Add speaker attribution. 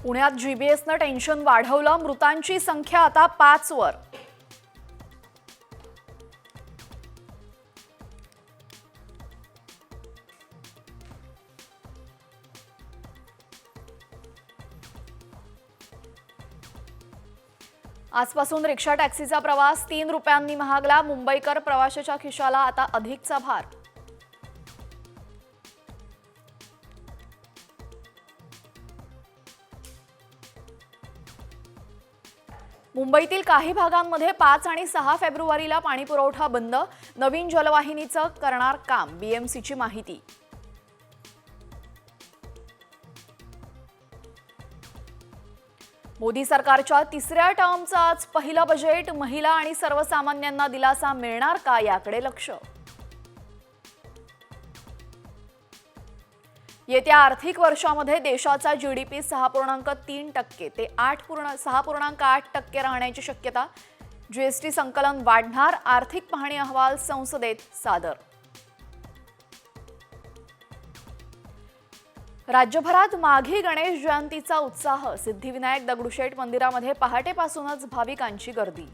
Speaker 1: पुण्यात जीबीएसनं टेन्शन वाढवलं, मृतांची संख्या आता 5 वर। आजपासून रिक्षा टॅक्सीचा प्रवास 3 रुपयांनी महागला, मुंबईकर प्रवाशाच्या खिशाला आता अधिकचा भार। मुंबईतील काही भागांमध्ये 5 आणि 6 फेब्रुवारीला पाणी पुरवठा बंद, नवीन जलवाहिनीचं करणार काम, बीएमसीची माहिती। मोदी सरकारच्या तिसऱ्या टर्मचं आज पहिलं बजेट, महिला आणि सर्वसामान्यांना दिलासा मिळणार का याकडे लक्ष। येत्या आर्थिक वर्षामध्ये देशाचा जीडीपी 6.3% ते 6.8% राहण्याची शक्यता, जीएसटी संकलन वाढणार, आर्थिक पाहणी अहवाल संसदेत सादर। राज्यभरात माघी गणेश जयंतीचा उत्साह, सिद्धिविनायक दगडूशेठ मंदिरामध्ये पहाटेपासूनच भाविकांची गर्दी।